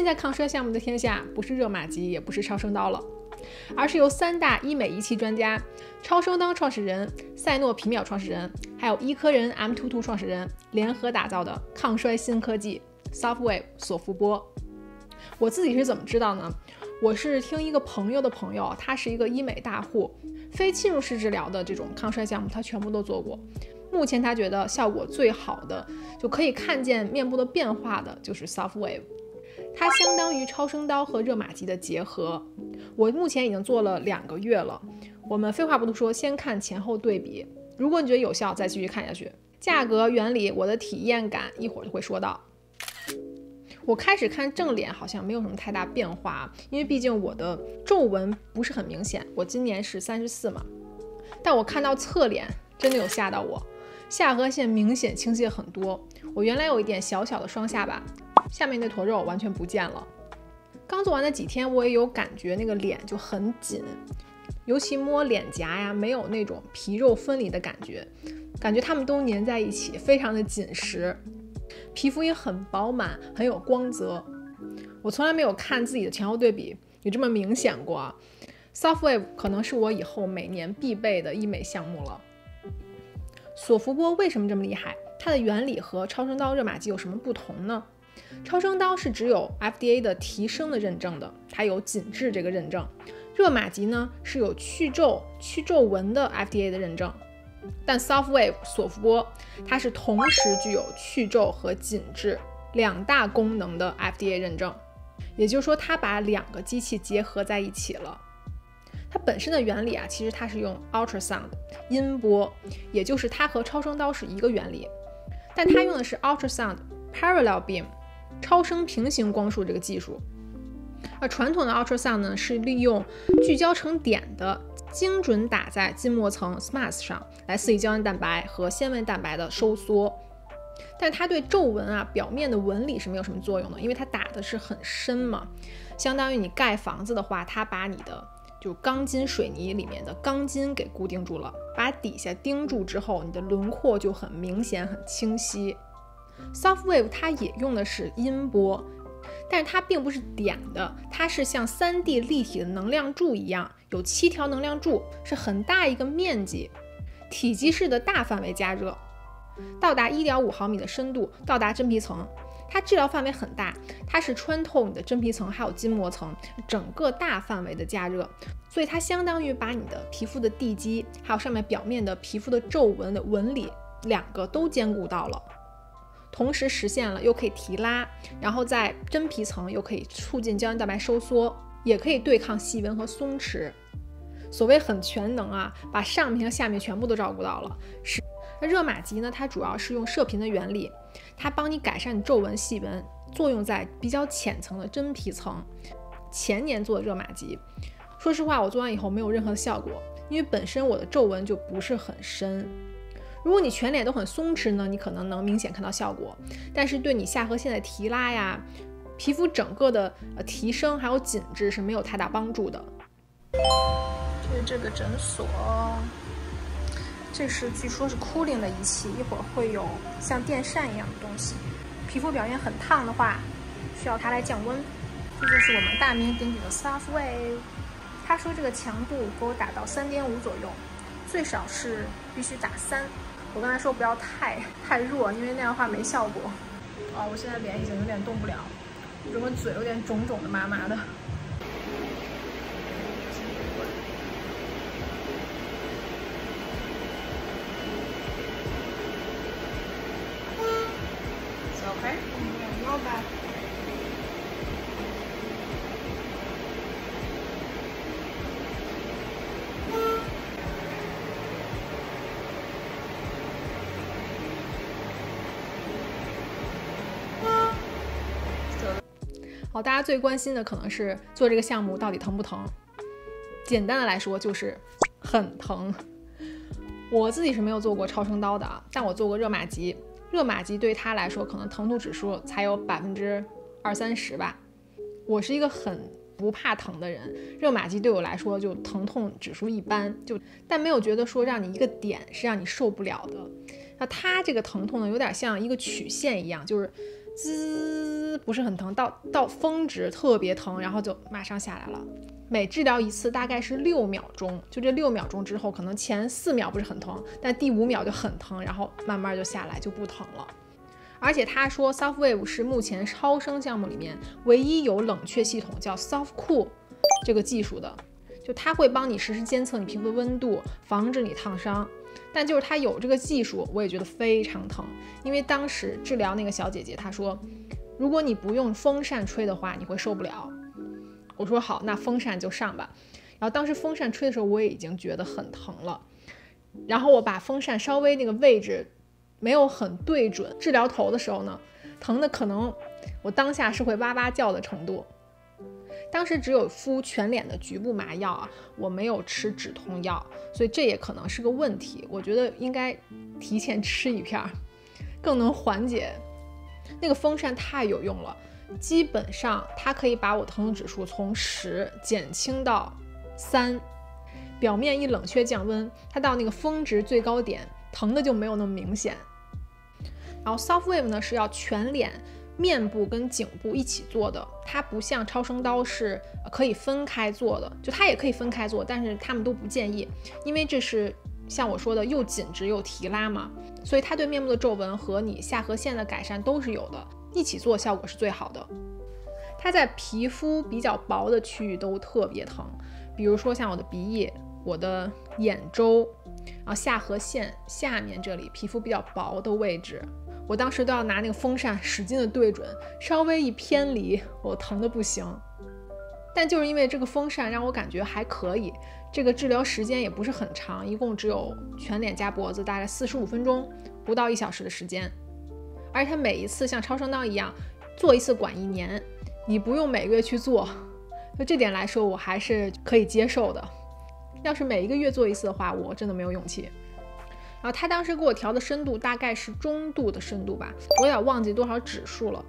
在抗衰项目的天下，不是热玛吉，也不是超声刀了，而是由3大医美仪器专家、超声刀创始人、赛诺皮秒创始人，还有医科人 M22 创始人联合打造的抗衰新科技 Softwave 索福波。我自己是怎么知道呢？我是听一个朋友的朋友，他是一个医美大户，非侵入式治疗的这种抗衰项目他全部都做过。目前他觉得效果最好的，就可以看见面部的变化的，就是 Softwave。它相当于超声刀和热玛吉的结合。我目前已经做了2个月了。我们废话不多说，先看前后对比。如果你觉得有效，再继续看下去。价格、原理、我的体验感，一会儿就会说到。我开始看正脸好像没有什么太大变化，因为毕竟我的皱纹不是很明显。我今年是34嘛，但我看到侧脸真的有吓到我，下颌线明显倾斜很多。我原来有一点小小的双下巴，下面那坨肉完全不见了。刚做完的几天，我也有感觉那个脸就很紧，尤其摸脸颊呀，没有那种皮肉分离的感觉，感觉它们都粘在一起，非常的紧实。皮肤也很饱满，很有光泽。我从来没有看自己的前后对比有这么明显过啊。Softwave 可能是我以后每年必备的医美项目了。索福波为什么这么厉害？它的原理和超声刀、热玛吉有什么不同呢？超声刀是只有 FDA 的提升的认证的，它有紧致这个认证。热玛吉呢是有去皱纹的 FDA 的认证。但 Softwave 索福波它是同时具有去皱和紧致2大功能的 FDA 认证，也就是说它把2个机器结合在一起了。它本身的原理啊，其实它是用 ultrasound 音波，也就是它和超声刀是一个原理，但它用的是 ultrasound parallel beam 超声平行光束这个技术。而传统的 ultrasound 呢，是利用聚焦成点的精准打在筋膜层 SMAS 上来刺激胶原蛋白和纤维蛋白的收缩，但它对皱纹啊表面的纹理是没有什么作用的，因为它打的是很深嘛，相当于你盖房子的话，它把你的就钢筋水泥里面的钢筋给固定住了，把底下钉住之后，你的轮廓就很明显很清晰。Softwave 它也用的是音波，但是它并不是点的，它是像3D 立体的能量柱一样，有7条能量柱，是很大一个面积，体积式的大范围加热，到达 1.5 毫米的深度，到达真皮层。它治疗范围很大，它是穿透你的真皮层还有筋膜层，整个大范围的加热，所以它相当于把你的皮肤的地基还有上面表面的皮肤的皱纹的纹理2个都兼顾到了，同时实现了又可以提拉，然后在真皮层又可以促进胶原蛋白收缩，也可以对抗细纹和松弛。所谓很全能啊，把上面和下面全部都照顾到了。那热玛吉呢，它主要是用射频的原理，它帮你改善皱纹细纹，作用在比较浅层的真皮层。前年做的热玛吉，说实话我做完以后没有任何的效果，因为本身我的皱纹就不是很深。如果你全脸都很松弛呢，你可能能明显看到效果，但是对你下颌线的提拉呀，皮肤整个的提升还有紧致是没有太大帮助的。这是这个诊所，这是据说是 cooling 的仪器，一会儿会有像电扇一样的东西。皮肤表面很烫的话，需要它来降温。这就是我们大名鼎鼎的 Softwave， 他说这个强度给我打到3.5左右，最少是必须打3。我刚才说不要太弱，因为那样的话没效果。我现在脸已经有点动不了，整个嘴有点肿肿的麻麻的。Okay. Yeah, not bad. 好，大家最关心的可能是做这个项目到底疼不疼？简单的来说就是很疼。我自己是没有做过超声刀的啊，但我做过热玛吉。热玛吉对他来说可能疼痛指数才有20-30%吧。我是一个很不怕疼的人，热玛吉对我来说就疼痛指数一般，但没有觉得说让你一个点是让你受不了的。那它这个疼痛呢，有点像一个曲线一样，就是滋不是很疼，到峰值特别疼，然后就马上下来了。每治疗一次大概是6秒钟，就这6秒钟之后，可能前4秒不是很疼，但第5秒就很疼，然后慢慢就下来，就不疼了。而且他说 SoftWave 是目前超声项目里面唯一有冷却系统叫 SoftCool 这个技术的，就它会帮你实时监测你皮肤的温度，防止你烫伤。但就是它有这个技术，我也觉得非常疼，因为当时治疗那个小姐姐，她说如果你不用风扇吹的话，你会受不了。我说好，那风扇就上吧。然后当时风扇吹的时候，我也已经觉得很疼了。然后我把风扇稍微那个位置没有很对准，治疗头的时候呢，疼的可能我当下是会哇哇叫的程度。当时只有敷全脸的局部麻药啊，我没有吃止痛药，所以这也可能是个问题。我觉得应该提前吃一片，更能缓解。那个风扇太有用了，基本上它可以把我疼痛指数从10减轻到3，表面一冷却降温，它到那个峰值最高点，疼的就没有那么明显。然后 SoftWave 呢是要全脸、面部跟颈部一起做的，它不像超声刀是可以分开做的，就它也可以分开做，但是他们都不建议，因为这是像我说的又紧致又提拉嘛，所以它对面部的皱纹和你下颌线的改善都是有的，一起做效果是最好的。它在皮肤比较薄的区域都特别疼，比如说像我的鼻翼、我的眼周，然后下颌线下面这里皮肤比较薄的位置，我当时都要拿那个风扇使劲的对准，稍微一偏离我疼的不行。但就是因为这个风扇让我感觉还可以，这个治疗时间也不是很长，一共只有全脸加脖子大概45分钟，不到1小时的时间。而且它每一次像超声刀一样做一次管1年，你不用每个月去做，就这点来说我还是可以接受的。要是每一个月做一次的话，我真的没有勇气。然后他当时给我调的深度大概是中度的深度吧，我有点忘记多少指数了，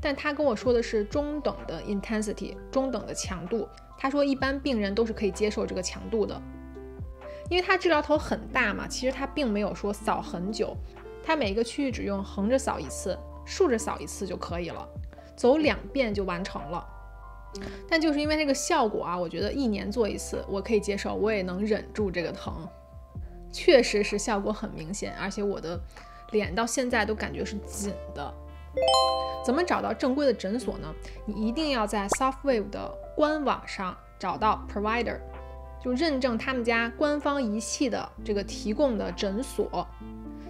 但他跟我说的是中等的 intensity， 中等的强度。他说一般病人都是可以接受这个强度的，因为他治疗头很大嘛，其实他并没有说扫很久，他每一个区域只用横着扫一次，竖着扫一次就可以了，走2遍就完成了。但就是因为这个效果啊，我觉得1年做一次我可以接受，我也能忍住这个疼，确实是效果很明显，而且我的脸到现在都感觉是紧的。怎么找到正规的诊所呢？你一定要在 SoftWave 的官网上找到 provider， 就认证他们家官方仪器的这个提供的诊所，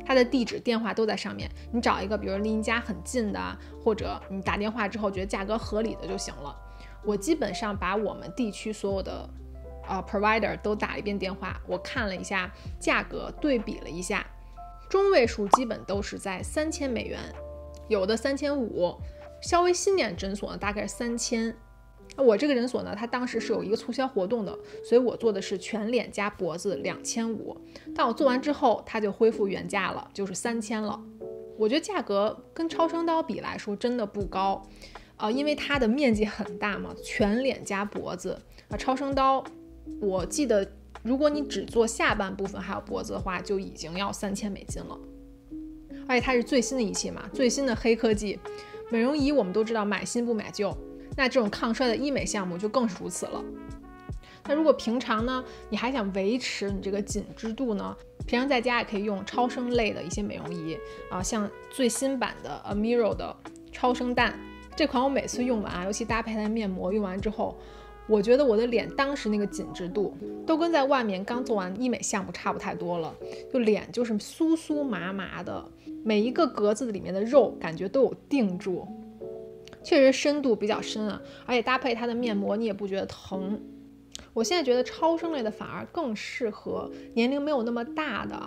它的地址电话都在上面，你找一个比如离你家很近的，或者你打电话之后觉得价格合理的就行了。我基本上把我们地区所有的provider 都打了一遍电话，我看了一下价格，对比了一下，中位数基本都是在$3000，有的3500，稍微新点诊所呢大概是3000。我这个诊所呢，它当时是有一个促销活动的，所以我做的是全脸加脖子2500，但我做完之后它就恢复原价了，就是3000了。我觉得价格跟超声刀比来说真的不高，因为它的面积很大嘛，全脸加脖子超声刀我记得如果你只做下半部分还有脖子的话，就已经要$3000了。而且它是最新的仪器嘛，最新的黑科技。美容仪我们都知道买新不买旧，那这种抗衰的医美项目就更是如此了。那如果平常呢，你还想维持你这个紧致度呢，平常在家也可以用超声类的一些美容仪像最新版的 Amiro 的超声蛋，这款我每次用完尤其搭配它的面膜，用完之后我觉得我的脸当时那个紧致度都跟在外面刚做完医美项目差不太多了，就脸就是酥酥麻麻的，每一个格子里面的肉感觉都有定住，确实深度比较深而且搭配它的面膜你也不觉得疼。我现在觉得超声类的反而更适合年龄没有那么大的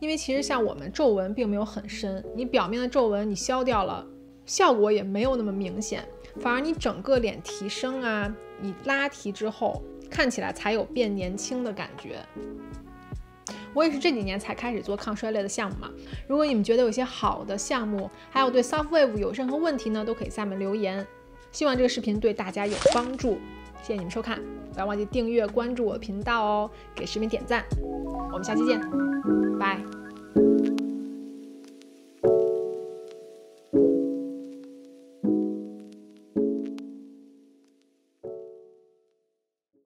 因为其实像我们皱纹并没有很深，你表面的皱纹你消掉了，效果也没有那么明显，反而你整个脸提升你拉提之后看起来才有变年轻的感觉。我也是这几年才开始做抗衰类的项目嘛，如果你们觉得有些好的项目，还有对 SoftWave 有任何问题呢，都可以下面留言。希望这个视频对大家有帮助，谢谢你们收看，不要忘记订阅关注我的频道给视频点赞，我们下期见，拜。